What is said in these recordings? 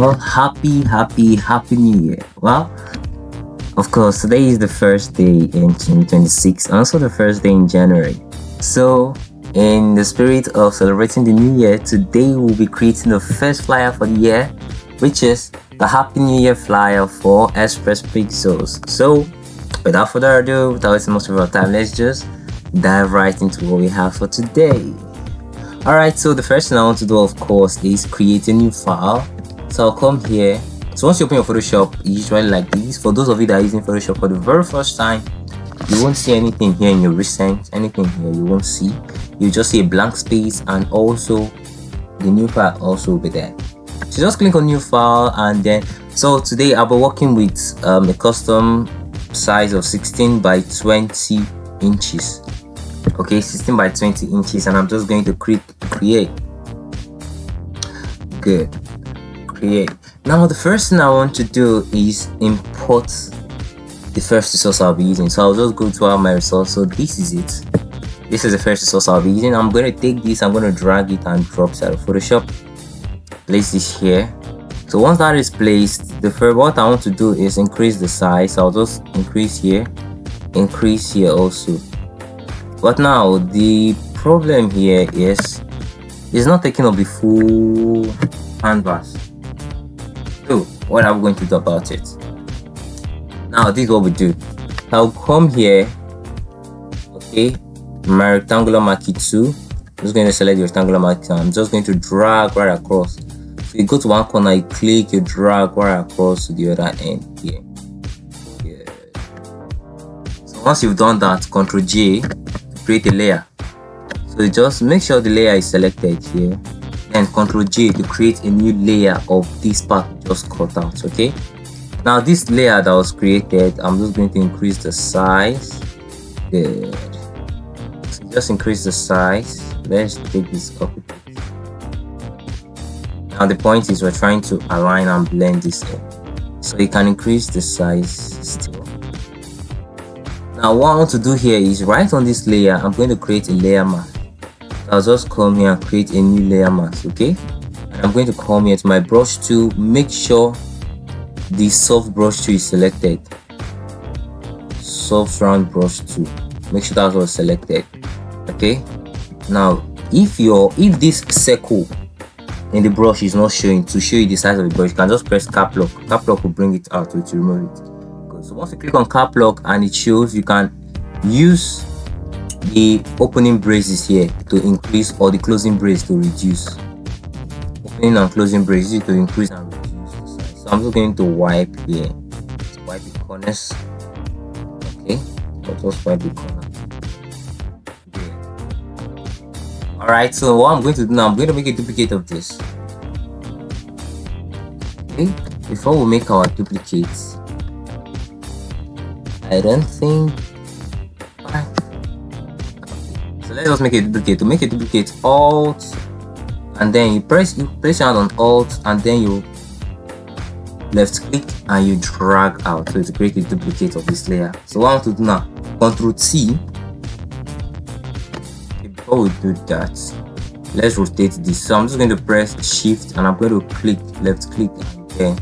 Well, happy new year. Well, of course, today is the first day in 2026 and also the first day in January. So, in the spirit of celebrating the new year, today we'll be creating the first flyer for the year, which is the Happy New Year flyer for XpressPixels. So, without further ado, without wasting much of our time, let's just dive right into what we have for today. Alright, so the first thing I want to do, of course, is create a new file. So I'll come here. So once you open your Photoshop, usually like this. For those of you that are using Photoshop for the very first time, you won't see anything here in your recent, anything here you won't see. You just see a blank space, and also the new file also will be there. So just click on new file, and then so today I'll be working with a custom size of 16 by 20 inches. Okay, 16 by 20 inches, and I'm just going to click create. Good. Create. Now the first thing I want to do is import the first resource I'll be using. So I'll just go to my resource. So this is it. This is the first resource I'll be using. I'm going to take this, I'm going to drag it and drop it out of Photoshop. Place this here. So once that is placed, what I want to do is increase the size. I'll just increase here also. But now the problem here is it's not taking up the full canvas. So what are we going to do about it? Now this is what we do. I'll come here, okay, my rectangular marquee 2. I'm just going to select the rectangular marquee. I'm just going to drag right across. So you go to one corner, you click, you drag right across to the other end here. Yeah. So once you've done that, Ctrl J to create a layer. So you just make sure the layer is selected here. Then Ctrl J to create a new layer of this part we just cut out. Okay. Now this layer that was created, I'm just going to increase the size. Good. So just increase the size. Let's take this up. Now the point is we're trying to align and blend this in. So you can increase the size still. Now what I want to do here is right on this layer, I'm going to create a layer mask. I'll just come here and create a new layer mask, okay? And I'm going to come here to my brush tool. Make sure the soft brush tool is selected. Soft round brush tool. Make sure that's all selected. Okay. Now, if this circle in the brush is not showing, to show you the size of the brush, you can just press cap lock. Cap lock will bring it out to remove it. Good. So once you click on cap lock and it shows, you can use the opening braces here to increase, or the closing brace to reduce. Opening and closing braces to increase and reduce the size. So I'm just going to wipe here. Let's wipe the corners. Okay, I'll just wipe the corner. Yeah. Alright, so what I'm going to do now, I'm going to make a duplicate of this. Okay, before we make our duplicates, I don't think. So let's just make a duplicate. To make a duplicate, Alt, and then you place your hand on Alt, and then you left click and you drag out. So to create a duplicate of this layer. So what I want to do now, Ctrl T. Okay, before we do that, let's rotate this. So I'm just going to press Shift and I'm going to click, left click, and then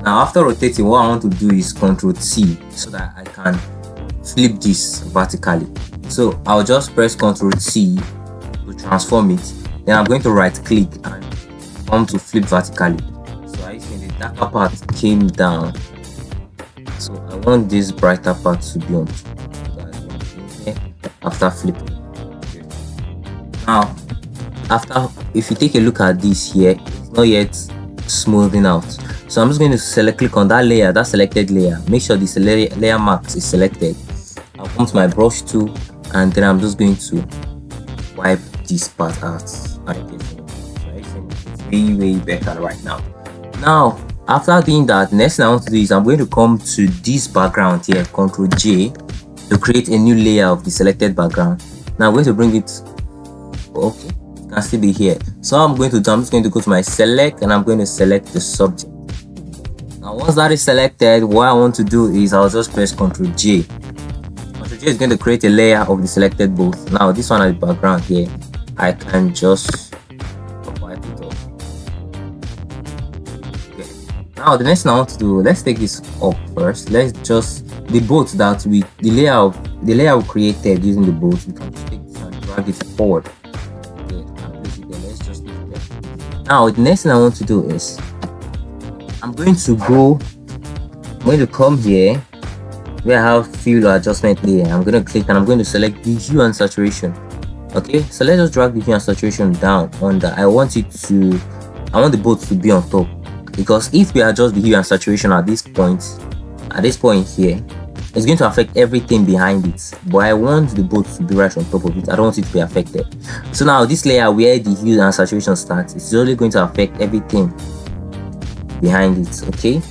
now after rotating, what I want to do is Ctrl T so that I can flip this vertically. So I'll just press Ctrl T to transform it. Then I'm going to right click and come to flip vertically. So I see the darker part came down. So I want this brighter part to be on top. After flipping. Now if you take a look at this here, it's not yet smoothing out. So I'm just going to click on that layer, that selected layer. Make sure this layer mask is selected. I'll come to my brush tool, and then I'm just going to wipe this part out. It's way better right now. Now, after doing that, next thing I want to do is I'm going to come to this background here, Ctrl J, to create a new layer of the selected background. Now I'm going to bring it. Okay, it can still be here. So I'm going to do, I'm just going to go to my select, and I'm going to select the subject. Now once that is selected, what I want to do is I'll just press Ctrl J Ctrl J is going to create a layer of the selected bolt. Now this one at the background here, I can just wipe it off. Okay. Now the next thing I want to do, let's take this up first. Let's just the bolt that the layer we created using the bolt, we can just take this and drag it forward. Okay, and place it there. Let's just leave it there. Now the next thing I want to do is I'm going to come here where I have fill or adjustment layer. I'm going to click and I'm going to select the hue and saturation. Okay, so let's just drag the hue and saturation down under. I want the bolt to be on top, because if we adjust the hue and saturation at this point here, it's going to affect everything behind it, but I want the bolt to be right on top of it. I don't want it to be affected. So now this layer where the hue and saturation starts, it's only going to affect everything behind it. Okay,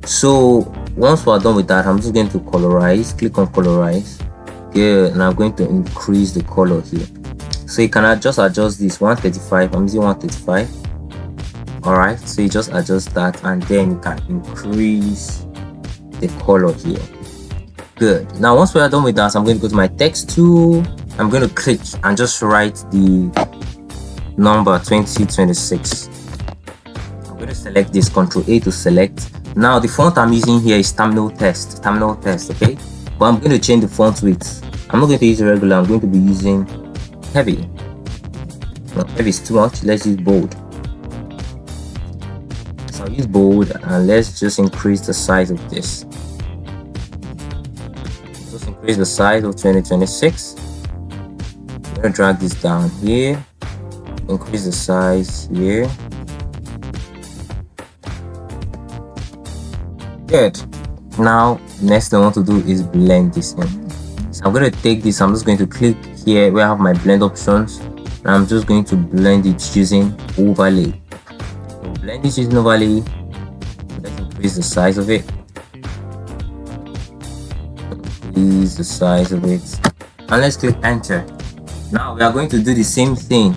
so once we're done with that, I'm just going to colorize. Click on colorize. Good. And I'm going to increase the color here, so you can just adjust this 135. I'm using 135. All right, so you just adjust that and then you can increase the color here. Good. Now once we are done with that, I'm going to go to my text tool. I'm going to click and just write the number 2026. I'm going to select this, Ctrl A to select. Now the font I'm using here is terminal text, okay, but I'm going to change the font width. I'm not going to use regular, I'm going to be using heavy. No, heavy is too much. Let's use bold. So I'll use bold and let's just increase the size of this. Just increase the size of 2026. I'm going to drag this down here, increase the size here. Good. Now next thing I want to do is blend this in. So I'm going to take this, I'm just going to click here where I have my blend options, and I'm just going to blend it using overlay. So blend it using overlay. Let's increase the size of it. Increase the size of it, and let's click enter. Now we are going to do the same thing.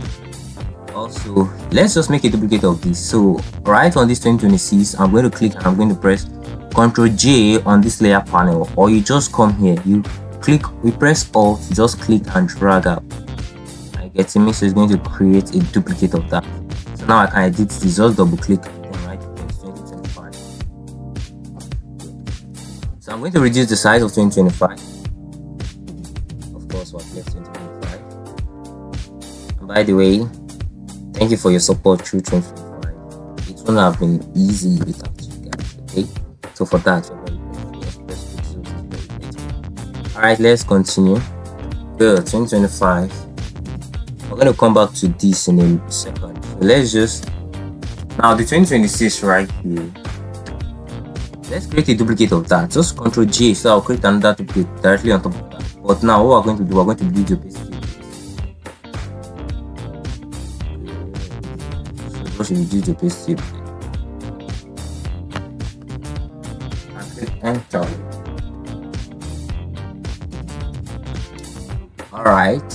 Also, let's just make a duplicate of this. So right on this 2026, I'm going to click and I'm going to press Ctrl J on this layer panel, or you just come here, you press Alt, just click and drag out. I get me, so it's going to create a duplicate of that. So now I can edit this, just double click and then write 2025. So I'm going to reduce the size of 2025. Of course, what's left 2025. And by the way, thank you for your support through 2025. It wouldn't have been easy without you guys, okay? So for that, you're very grateful. Xpress-Pixels is very grateful. Alright, let's continue. Good, 2025. We're going to come back to this in a second. So let's just, now the 2026 right here, let's create a duplicate of that. Just Ctrl J, so I'll create another duplicate directly on top of that. But now what we're going to do, we're going to build your basic. So just reduce the basic. Enter. Alright, I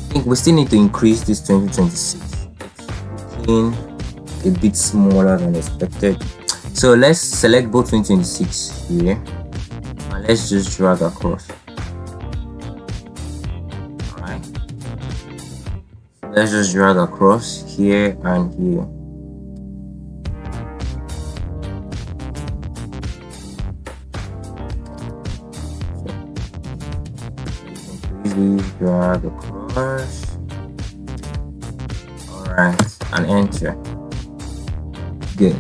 think we still need to increase this 2026. It's looking a bit smaller than expected. So let's select both 2026 here and let's just drag across. Alright, let's just drag across here and here. Drag across. Alright, and enter. Good.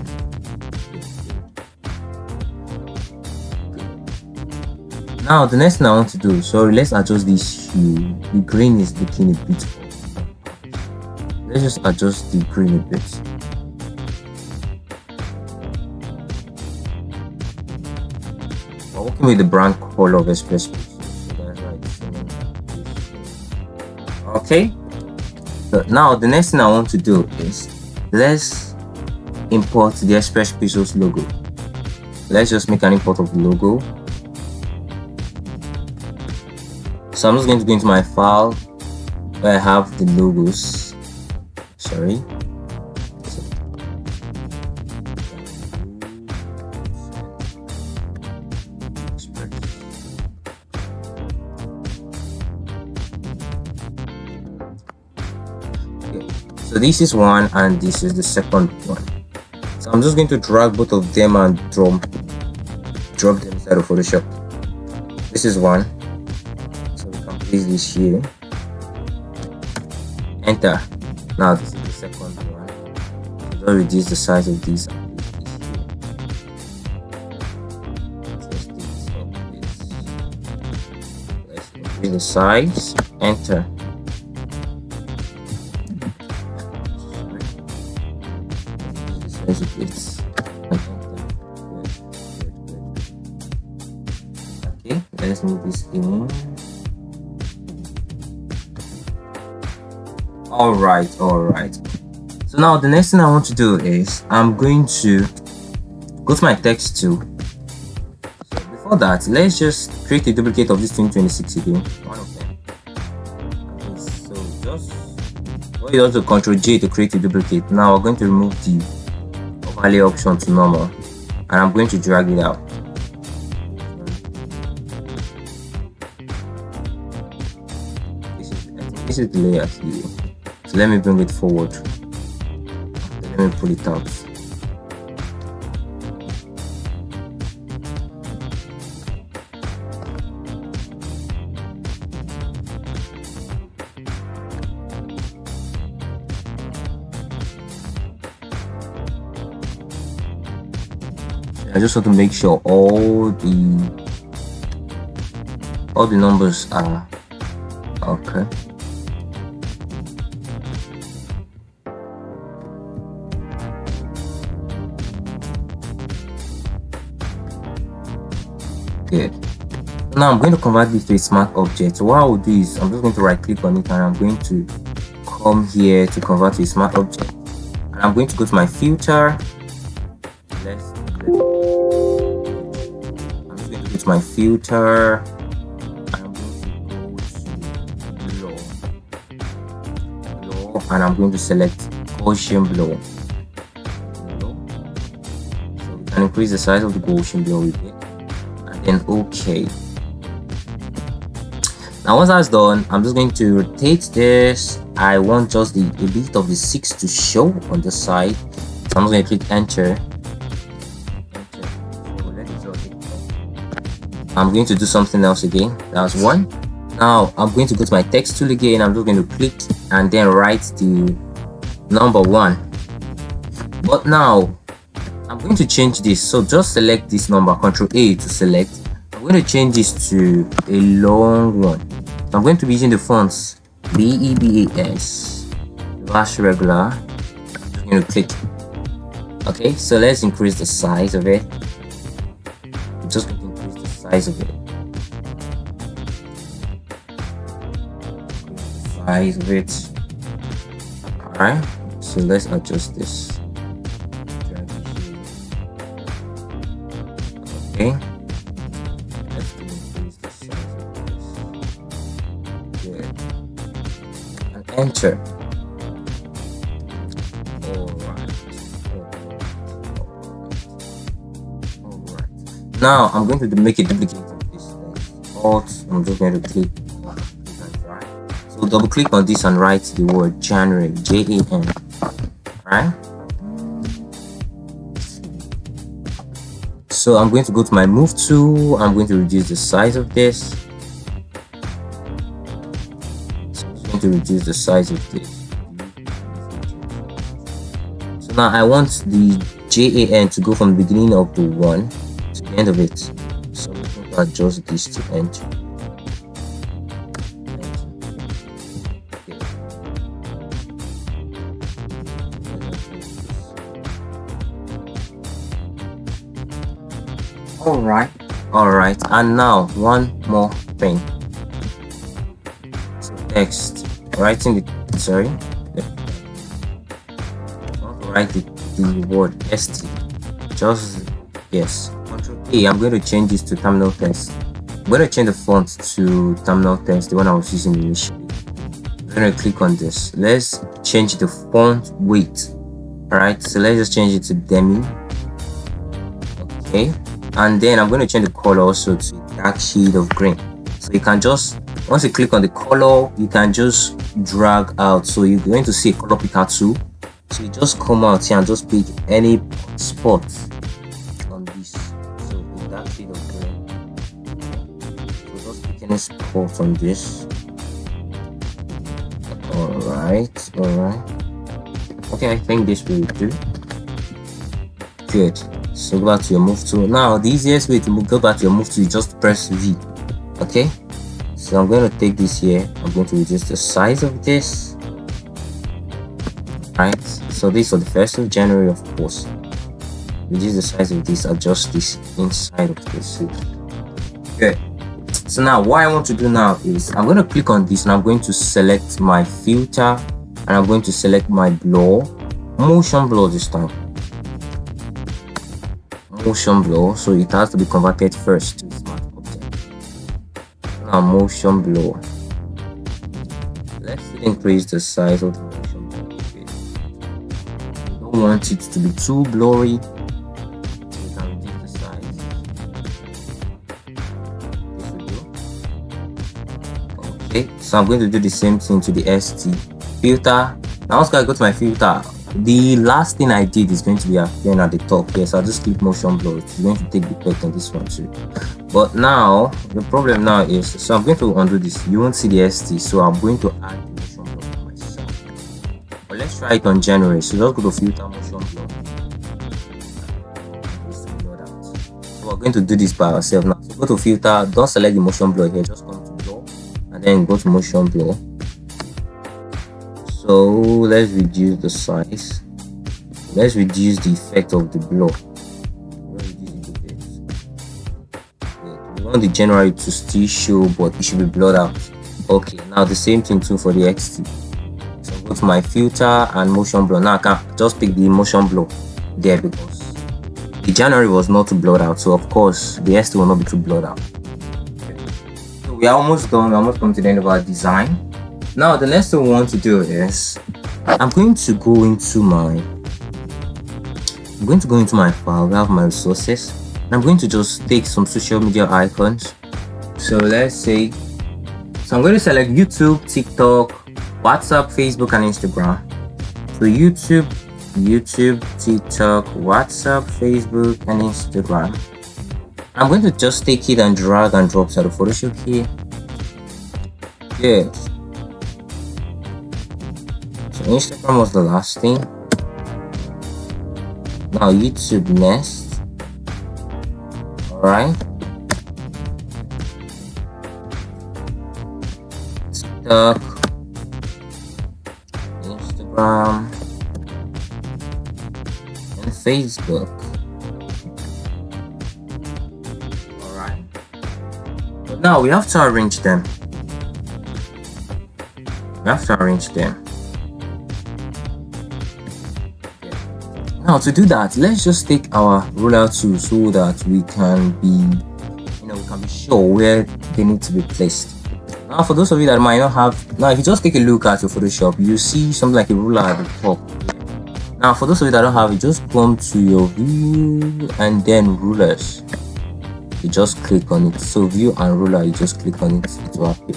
Now the next thing I want to do, sorry, let's adjust this hue. The green is looking a bit off. Let's just adjust the green a bit. We're working with the brand color of Xpress-Pixels. Okay, so now the next thing I want to do is let's import the Xpress-Pixels logo. Let's just make an import of the logo. So I'm just going to go into my file where I have the logos. Sorry. So this is one and this is the second one. So I'm just going to drag both of them and drop them inside of Photoshop. This is one, so we can place this here. Enter. Now this is the second one. So just reduce the size of this and place this here. Let's increase the size. Enter. Okay, let's move this in. All right. So now the next thing I want to do is I'm going to go to my text tool. So before that, let's just create a duplicate of this 2026 again, one of them. Okay, so just what you also Ctrl J to create a duplicate. Now we're going to remove the overlay option to normal, and I'm going to drag it out. This is the layer here. So let me bring it forward. Let me pull it out. I just want to make sure all the numbers are okay. Good. Now I'm going to convert this to a smart object. So what I will do is I'm just going to right click on it and I'm going to come here to convert to a smart object, and I'm going to go to my filter. I'm just going to go to my filter and I'm going to go to blow, and I'm going to select Gaussian blow. So we can increase the size of the Gaussian blow with it. Then okay. Now once that's done, I'm just going to rotate this. I want just a bit of the 6 to show on the side, so I'm just going to click enter. I'm going to do something else again. That's one. Now I'm going to go to my text tool again. I'm just going to click and then write the number 1. But now I'm going to change this, so just select this number, Ctrl A to select. I'm going to change this to a long one. So I'm going to be using the fonts BEBAS, Bash Regular. I'm just going to click. Okay, so let's increase the size of it. I'm just going to increase the size of it. Alright, so let's adjust this. Okay, let's increase the size of this. Good. And enter. Alright. Now I'm going to make a duplicate of this. Alt, I'm just going to click and drag. So double click on this and write the word January, Jan. Alright. So I'm going to go to my move tool. I'm going to reduce the size of this. So I'm going to reduce the size of this. So now I want the JAN to go from the beginning of the 1 to the end of it. So I'm going to adjust this to enter. Alright, and now one more thing. So text, writing the write the word ST. Just yes. Ctrl A. I'm going to change this to terminal text. I'm going to change the font to terminal text, the one I was using initially. I'm going to click on this. Let's change the font weight. Alright, so let's just change it to demi. Okay. And then I'm going to change the color also to dark shade of green. So you can just, once you click on the color, you can just drag out. So you're going to see a color picker tool. So you just come out here and just pick any spot on this. So in that shade of green, so just pick any spot on this. Alright. Okay, I think this will do. Good. So go back to your move tool. Now the easiest way to go back to your move tool is just press V. Okay. So I'm going to take this here. I'm going to reduce the size of this. Right. So this for the 1st of January, of course. Reduce the size of this. Adjust this inside of this. Good. So now what I want to do now is I'm going to click on this and I'm going to select my filter and I'm going to select my blur, motion blur this time. Motion blur, so it has to be converted first to smart object. Now motion blur. Let's increase the size of the motion blur. We don't want it to be too blurry. So we can reduce the size. This will do. Okay, so I'm going to do the same thing to the ST filter. Now once I go to my filter, the last thing I did is going to be appearing at the top here. So I'll just click motion blur. It's going to take the effect on this one too. But now the problem now is, so I'm going to undo this. You won't see the ST, so I'm going to add the motion blur for myself. But let's try it on January. So just go to filter, motion blur. So we're going to do this by ourselves now. So go to filter, don't select the motion blur here, just come to blur and then go to motion blur. So let's reduce the size. Let's reduce the effect of the blur. We want the January to still show, but it should be blurred out. Okay, now the same thing too for the XT. So go to my filter and motion blur. Now I can just pick the motion blur there because the January was not too blurred out. So of course the ST will not be too blurred out. So we are almost done. We're almost come to the end of our design. Now the next thing we want to do is I'm going to go into my file. We have my resources and I'm going to just take some social media icons. So let's say, so I'm going to select YouTube, TikTok, WhatsApp, Facebook and Instagram. So YouTube, TikTok, WhatsApp, Facebook and Instagram. I'm going to just take it and drag and drop to the Photoshop here. Good. So Instagram was the last thing. Now YouTube next. Alright. TikTok, Instagram, and Facebook. Alright. But now we have to arrange them. Now to do that, let's just take our ruler tool so that we can be sure where they need to be placed. Now for those of you that might not have, now if you just take a look at your Photoshop, you see something like a ruler at the top. Now for those of you that don't have it, just come to your view and then rulers. You just click on it. So view and ruler, you just click on it, it will appear.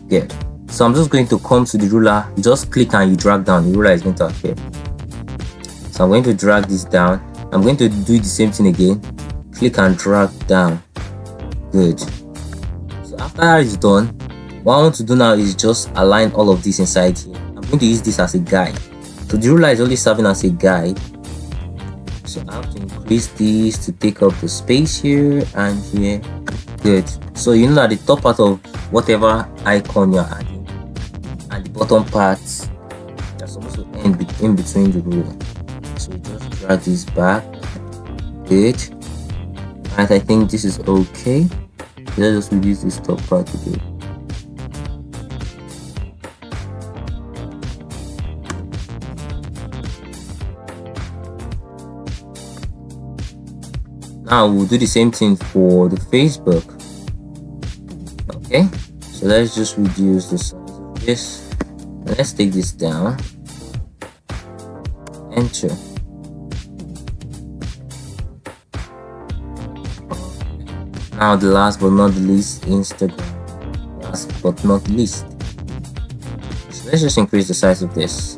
Good. So I'm just going to come to the ruler, you just click and you drag down, the ruler is going to appear. So I'm going to drag this down. I'm going to do the same thing again. Click and drag down. Good. So after that is done, what I want to do now is just align all of this inside here. I'm going to use this as a guide. So the ruler is only serving as a guide. So I have to increase this to take up the space here and here. Good. So you know that the top part of whatever icon you're adding and the bottom part, they're supposed to end in between the ruler. So you just drag this back. Good. Right, I think this is okay. Let's just reduce this top part again. Now we'll do the same thing for the Facebook. Okay, so let's just reduce the size of this. And let's take this down. Enter. Now the last but not the least, Instagram. Last but not least. Let's just increase the size of this.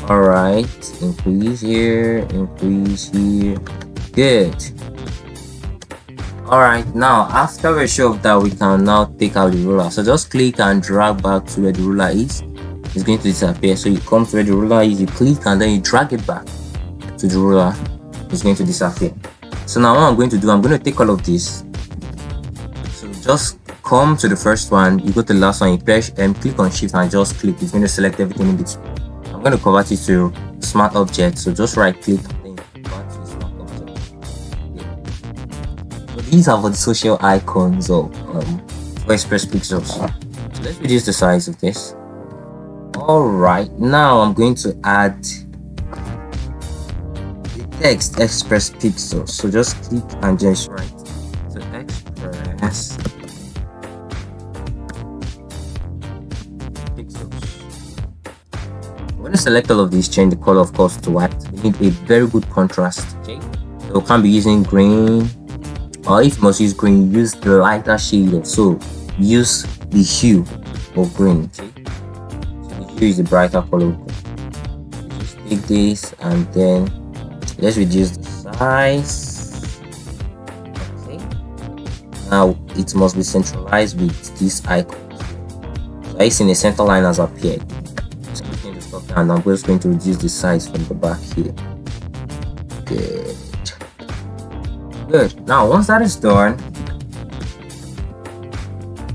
Alright, increase here, increase here. Good. Alright, now after we're sure of that, we can now take out the ruler. So just click and drag back to where the ruler is. It's going to disappear. So you come to where the ruler is, you click and then you drag it back to the ruler. It's going to disappear. So now what I'm going to do, I'm going to take all of this. So just come to the first one, you go to the last one, you press and click on shift and just click. It's going to select everything in between. I'm going to convert it to smart object. So just right click and then convert to smart object. Okay. So these are for the social icons of XpressPixels. So let's reduce the size of this. Alright, now I'm going to add the text XpressPixels. So just click and just write. So Xpress. When you select all of these, change the color of course to white. We need a very good contrast. Okay, so we can't be using green, or if you must use green, use the lighter shade of, so use the hue of green. Okay, so the hue is the brighter color. Just take this and then let's reduce the size. Okay, now it must be centralized with this icon. So I see the center line has appeared. And I'm just going to reduce the size from the back here. Good. Now once that is done,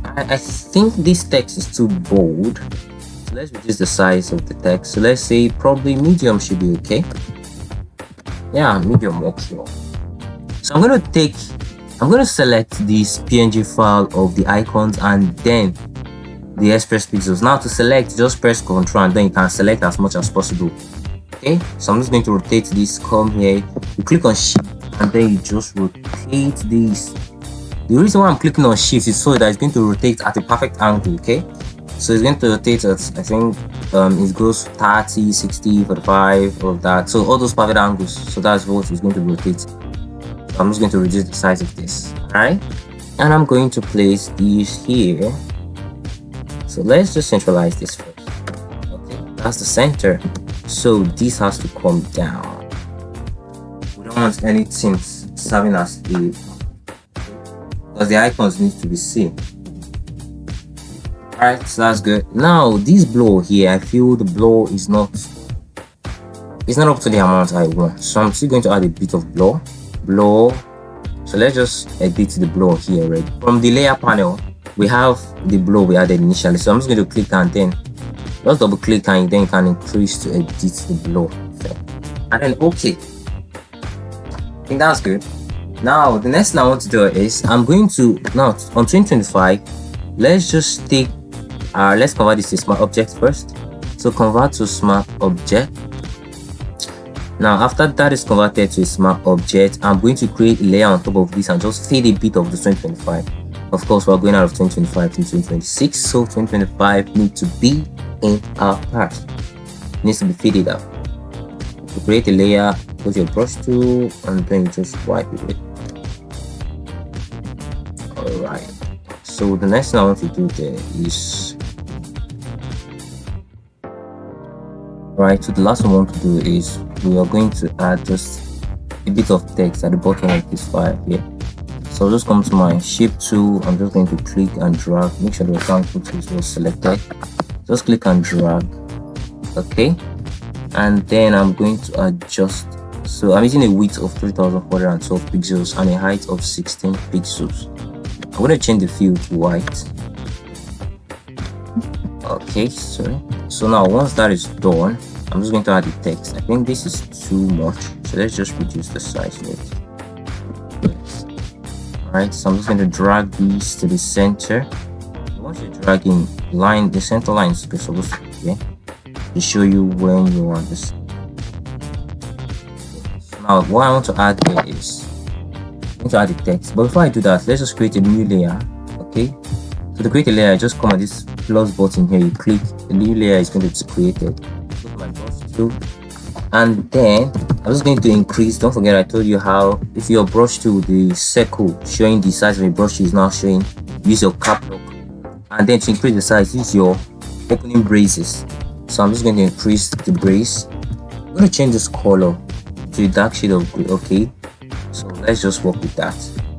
I think this text is too bold, so let's reduce the size of the text. So let's say probably medium should be okay. Yeah, medium works well. So I'm going to select this PNG file of the icons and then the XpressPixels. Now to select, just press Ctrl and then you can select as much as possible. Okay, so I'm just going to rotate this. Come here, you click on shift and then you just rotate this. The reason why I'm clicking on shift is so that it's going to rotate at a perfect angle. Okay, so it's going to rotate at, I think it goes 30, 60, 45, all of that, so all those perfect angles. So that's what it's going to rotate. So I'm just going to reduce the size of this. All right, and I'm going to place these here. So let's just centralize this first. Okay, that's the center. So this has to come down. We don't want anything serving as a, because the icons need to be seen. Alright, so that's good. Now this blow here, I feel the blow is not up to the amount I want. So I'm still going to add a bit of blow. So let's just edit the blow here already. From the layer panel, we have the blow we added initially. So I'm just going to click and then just double click and then you can increase to edit the blow. Okay. And then okay. I think that's good. Now the next thing I want to do is I'm going to now on 2025, let's just take let's convert this to smart object first. So convert to smart object. Now after that is converted to a smart object, I'm going to create a layer on top of this and just fade a bit of the 2025. Of course, we're going out of 2025 to 2026, so 2025 needs to be in our part. It needs to be faded out. To create a layer, go to your brush tool and then you just wipe it. Alright, so the next thing I want to do there is, right, so the last one I want to do is we are going to add just a bit of text at the bottom of this file here. So I'll just come to my shape tool. I'm just going to click and drag. Make sure the rectangle tool is selected. Just click and drag. Okay, and then I'm going to adjust. So I'm using a width of 3412 pixels and a height of 16 pixels. I'm going to change the fill to white. Okay, sorry. So now once that is done, I'm just going to add the text. I think this is too much, so let's just reduce the size of it. Alright, so I'm just going to drag these to the center. Once you're dragging the center line is supposed to be here to show you when you want this. So now what I want to add here is I'm going to add the text. But before I do that, let's just create a new layer. Okay, so to create a layer, just come at this plus button here, you click, the new layer is going to be created. Go to my brush tool, and then I'm just going to increase. Don't forget I told you how if your brush tool, the circle showing the size of your brush is now showing, use your cap lock, and then to increase the size, use your opening braces. So I'm just going to increase the brace. I'm going to change this color to a dark shade of gray. Okay, so let's just work with that.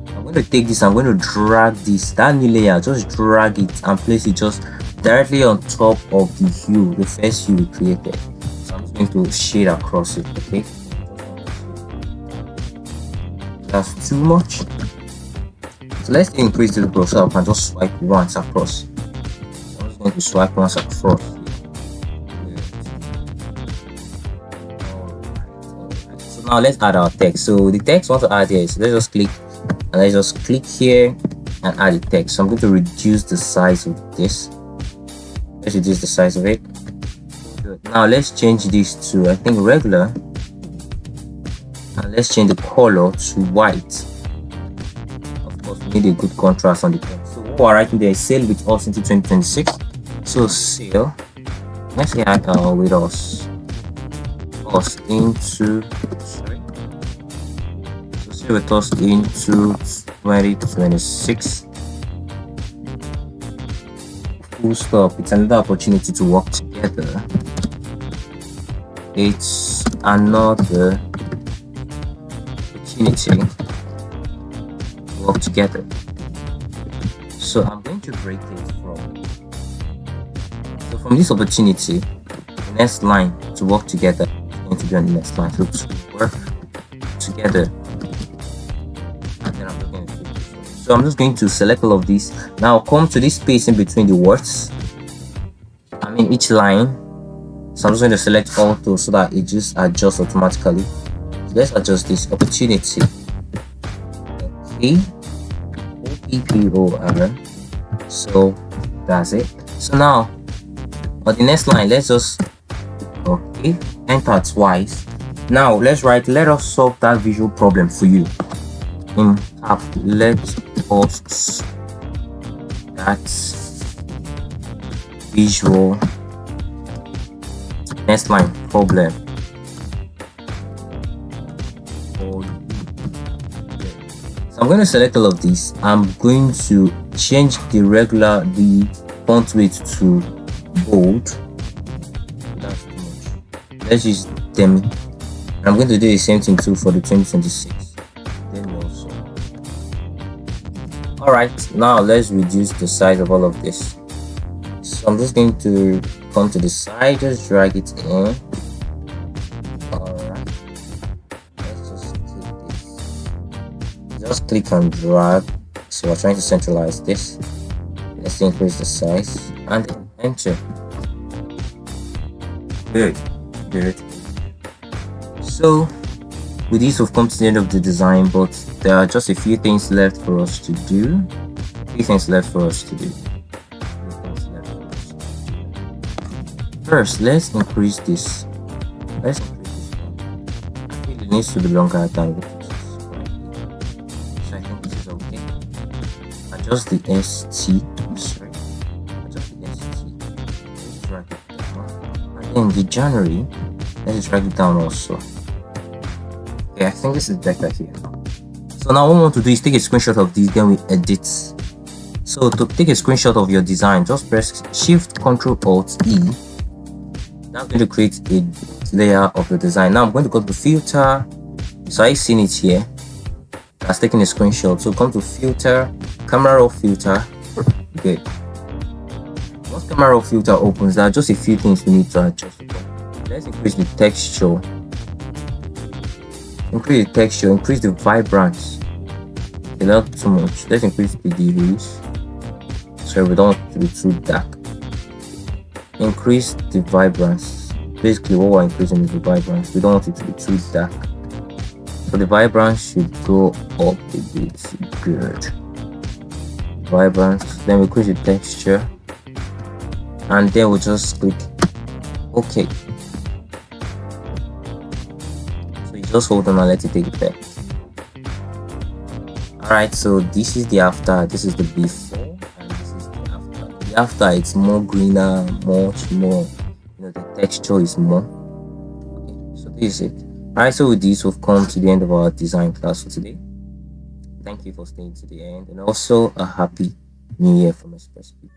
I'm going to take this, I'm going to drag that new layer, just drag it and place it just directly on top of the hue, the first hue we created. So I'm just going to shade across it. Okay, that's too much. So let's increase the brush so I can just swipe once across. So I'm just going to swipe once across. So now let's add our text. So the text we want to add here, so let's just click and let's just click here and add the text. So I'm going to reduce the size of this. Let's reduce the size of it. Good. Now let's change this to, I think, regular, and let's change the color to white. We need a good contrast on the text. So what we're writing there is sail with us into 2026. So sail, let's add with us into, sorry, so sail with us into 2026. Full stop. It's another opportunity to work together. It's another opportunity work together. So I'm going to break it from this opportunity, the next line to work together is going to be on the next line. So to work together, and then I'm just going to do this. So I'm just going to select all of these. Now come to this space in between the words, I mean each line. So I'm just going to select auto so that it just adjusts automatically. So let's adjust this opportunity. OPPOR. So that's it. So now on the next line, let's just enter twice. Now let's write, let us solve that visual problem for you. In cap, let us that visual, next line, problem. So I'm going to select all of these. I'm going to change the font weight to bold. That's too much. Let's use them. And I'm going to do the same thing too for the 2026. Then also. Alright, now let's reduce the size of all of this. So I'm just going to come to the side, just drag it in. Alright. Let's just take this. Just click and drag. So we're trying to centralize this. Let's increase the size and enter. Good. So with this we've come to the end of the design, but there are just a few things left for us to do. First, let's increase this. I feel it needs to be longer than what it is. So I think this is okay. Adjust the ST. Let's drag it down. And then the January, let's drag it down also. Okay, I think this is better here. So now what we want to do is take a screenshot of this, then we edit. So to take a screenshot of your design, just press Shift Ctrl Alt E. That's going to create a layer of the design. Now I'm going to go to filter. So I've seen it here. That's taking a screenshot. So come to filter, camera raw filter. Good. Once camera raw filter opens, there are just a few things we need to adjust. Let's increase the texture. Increase the vibrance. Okay, not too much. Let's increase the degrees. So we don't want it to be too dark. Increase the vibrance. Basically what we're increasing is the vibrance. We don't want it to be too dark. So the vibrance should go up a bit. Good. Vibrance. Then we increase the texture. And then we'll just click OK. So you just hold on and let it take effect. Alright, so this is the after, this is the before, and this is the after. The after, it's more greener, much more, the texture is more. Okay, so this is it. Alright, so with this we've come to the end of our design class for today. Thank you for staying to the end, and also a happy new year from XpressPixels.